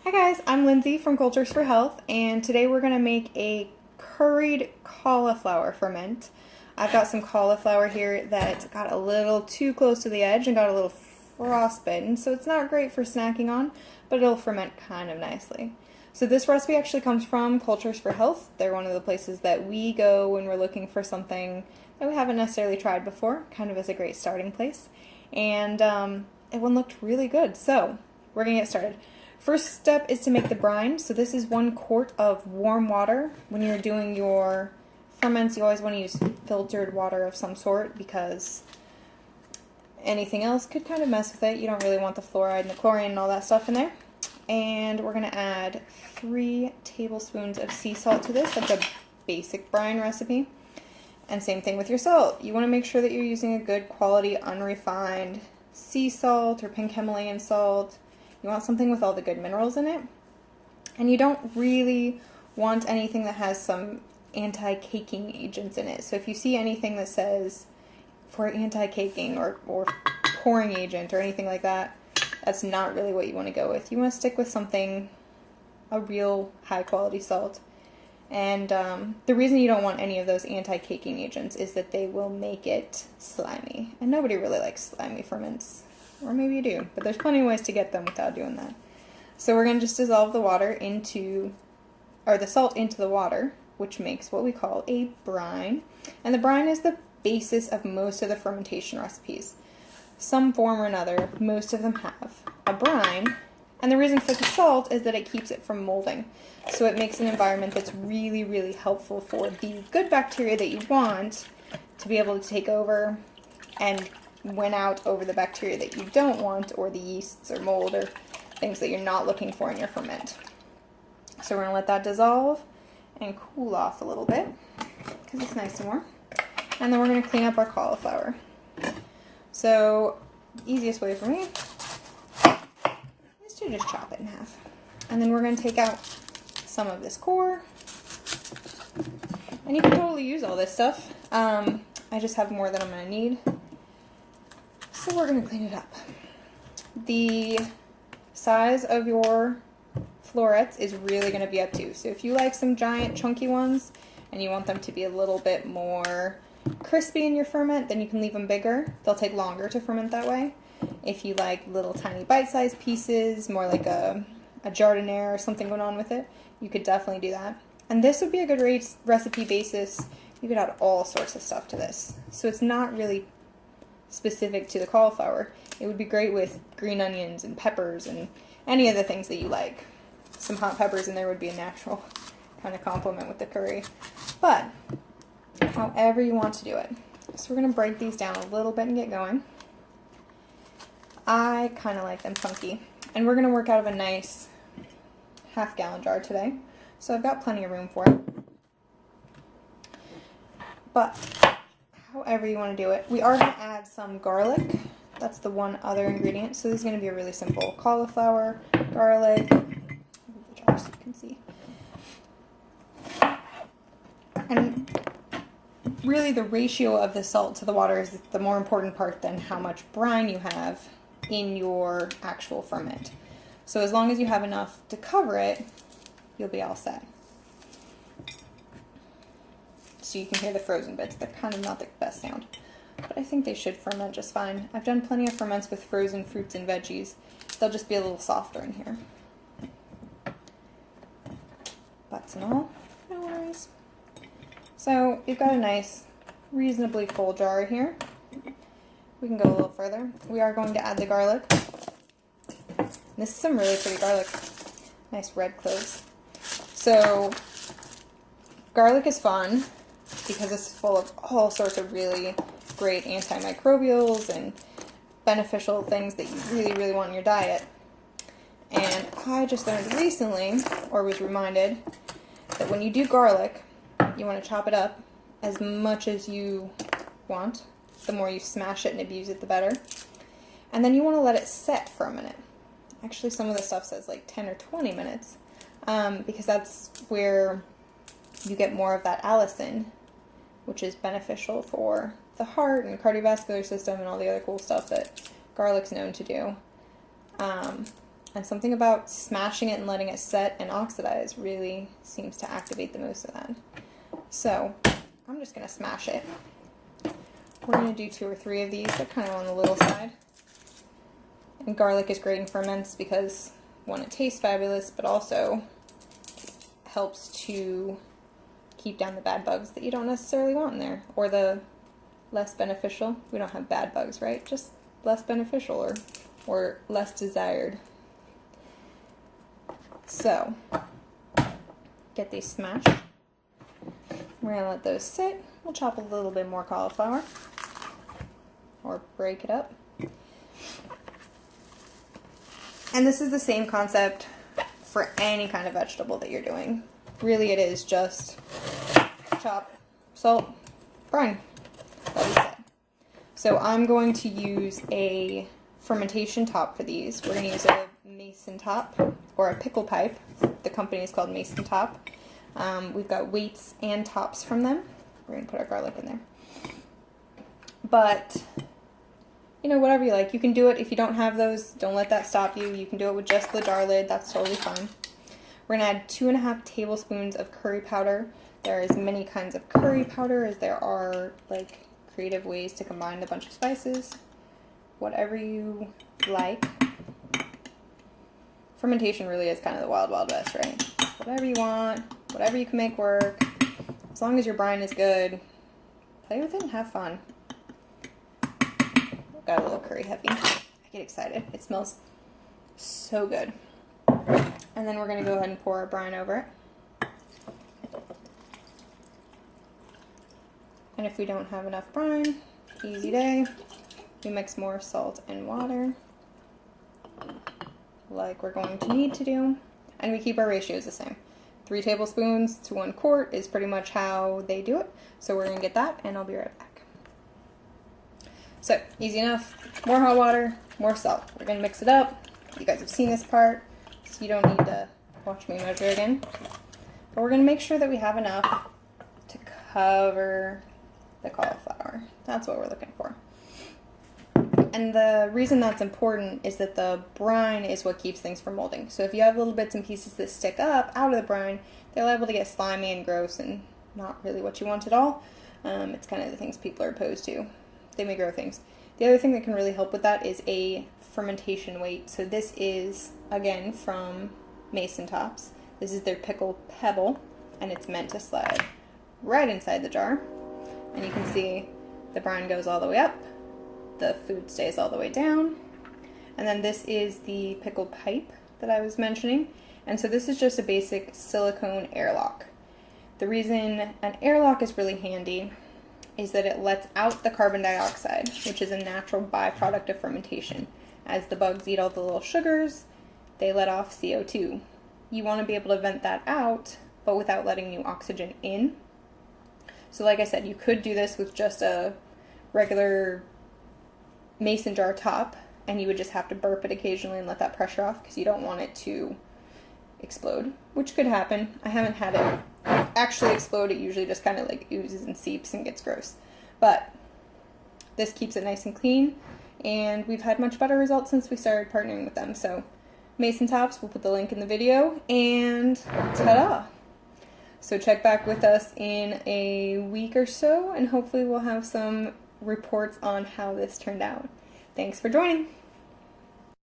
Hi guys, I'm Lyndsay from Cultures for Health, and today we're going to make a curried cauliflower ferment. I've got some cauliflower here that got a little too close to the edge and got a little frostbitten, so it's not great for snacking on, but it'll ferment kind of nicely. So this recipe actually comes from Cultures for Health. They're one of the places that we go when we're looking for something that we haven't necessarily tried before, kind of as a great starting place. And it one looked really good, so we're going to get started. First step is to make the brine. So this is 1 quart of warm water. When you're doing your ferments, you always want to use filtered water of some sort because anything else could kind of mess with it. You don't really want the fluoride and the chlorine and all that stuff in there. And we're going to add 3 tablespoons of sea salt to this, like a basic brine recipe. And same thing with your salt. You want to make sure that you're using a good quality, unrefined sea salt or pink Himalayan salt. You want something with all the good minerals in it. And you don't really want anything that has some anti-caking agents in it. So if you see anything that says for anti-caking or pouring agent or anything like that, that's not really what you want to go with. You want to stick with something, a real high quality salt. And the reason you don't want any of those anti-caking agents is that they will make it slimy. And nobody really likes slimy ferments. Or maybe you do, but there's plenty of ways to get them without doing that. So we're going to just dissolve the water the salt into the water, which makes what we call a brine. And the brine is the basis of most of the fermentation recipes. Some form or another, most of them have a brine. And the reason for the salt is that it keeps it from molding. So it makes an environment that's really, really helpful for the good bacteria that you want to be able to take over and win out over the bacteria that you don't want, or the yeasts or mold or things that you're not looking for in your ferment. So we're going to let that dissolve and cool off a little bit because it's nice and warm. And then we're going to clean up our cauliflower. So the easiest way for me is to just chop it in half. And then we're going to take out some of this core. And you can totally use all this stuff. I just have more than I'm going to need. So we're going to clean it up. The size of your florets is really going to be up to you. So if you like some giant chunky ones and you want them to be a little bit more crispy in your ferment, then you can leave them bigger. They'll take longer to ferment that way. If you like little tiny bite-sized pieces, more like a jardiniere or something going on with it, you could definitely do that. And this would be a good recipe basis. You could add all sorts of stuff to this. So it's not really specific to the cauliflower. It would be great with green onions and peppers and any of the things that you like. Some hot peppers in there would be a natural kind of complement with the curry. But however you want to do it. So we're going to break these down a little bit and get going. I kind of like them chunky. And we're going to work out of a nice half-gallon jar today. So I've got plenty of room for it. But however you want to do it. We are going to add some garlic. That's the one other ingredient. So this is going to be a really simple cauliflower, garlic. Move the jar so you can see. And really the ratio of the salt to the water is the more important part than how much brine you have in your actual ferment. So as long as you have enough to cover it, you'll be all set. So you can hear the frozen bits. They're kind of not the best sound, but I think they should ferment just fine. I've done plenty of ferments with frozen fruits and veggies. They'll just be a little softer in here. Butts and all, no worries. So you've got a nice, reasonably full jar here. We can go a little further. We are going to add the garlic. This is some really pretty garlic. Nice red cloves. So garlic is fun because it's full of all sorts of really great antimicrobials and beneficial things that you really, really want in your diet. And I just learned recently, or was reminded, that when you do garlic, you want to chop it up as much as you want. The more you smash it and abuse it, the better. And then you want to let it set for a minute. Actually, some of the stuff says like 10 or 20 minutes, because that's where you get more of that allicin, which is beneficial for the heart and cardiovascular system and all the other cool stuff that garlic's known to do. And something about smashing it and letting it set and oxidize really seems to activate the most of that. So I'm just going to smash it. We're going to do 2 or 3 of these. They're kind of on the little side. And garlic is great in ferments because, one, it tastes fabulous, but also helps to keep down the bad bugs that you don't necessarily want in there, or the less beneficial. We don't have bad bugs, right? Just less beneficial or less desired. So, get these smashed. We're going to let those sit. We'll chop a little bit more cauliflower, or break it up. And this is the same concept for any kind of vegetable that you're doing. Really, it is just chop, salt, brine. That is it. So I'm going to use a fermentation top for these. We're going to use a mason top or a pickle pipe. The company is called Mason Top. We've got weights and tops from them. We're going to put our garlic in there. But, you know, whatever you like. You can do it. If you don't have those, don't let that stop you. You can do it with just the jar lid. That's totally fine. We're going to add 2.5 tablespoons of curry powder. There are as many kinds of curry powder as there are, like, creative ways to combine a bunch of spices. Whatever you like. Fermentation really is kind of the wild, wild west, right? Whatever you want, whatever you can make work. As long as your brine is good, play with it and have fun. Got a little curry heavy. I get excited. It smells so good. And then we're going to go ahead and pour our brine over it. And if we don't have enough brine, easy day. We mix more salt and water, like we're going to need to do. And we keep our ratios the same. 3 tablespoons to 1 quart is pretty much how they do it. So we're going to get that, and I'll be right back. So, easy enough. More hot water, more salt. We're going to mix it up. You guys have seen this part, so you don't need to watch me measure again. But we're going to make sure that we have enough to cover the cauliflower. That's what we're looking for. And the reason that's important is that the brine is what keeps things from molding. So if you have little bits and pieces that stick up out of the brine, they're liable to get slimy and gross and not really what you want at all. It's kind of the things people are opposed to. They may grow things. The other thing that can really help with that is a fermentation weight. So this is, again, from Mason Tops. This is their pickle pebble, and it's meant to slide right inside the jar. And you can see the brine goes all the way up. The food stays all the way down. And then this is the pickle pipe that I was mentioning. And so this is just a basic silicone airlock. The reason an airlock is really handy is that it lets out the carbon dioxide, which is a natural byproduct of fermentation. As the bugs eat all the little sugars, they let off CO2. You want to be able to vent that out, but without letting new oxygen in. So like I said, you could do this with just a regular mason jar top, and you would just have to burp it occasionally and let that pressure off because you don't want it to explode, which could happen. I haven't had it actually explode. It usually just kind of like oozes and seeps and gets gross. But this keeps it nice and clean, and we've had much better results since we started partnering with them. So Mason Tops, we'll put the link in the video, and ta-da! So check back with us in a week or so, and hopefully we'll have some reports on how this turned out. Thanks for joining.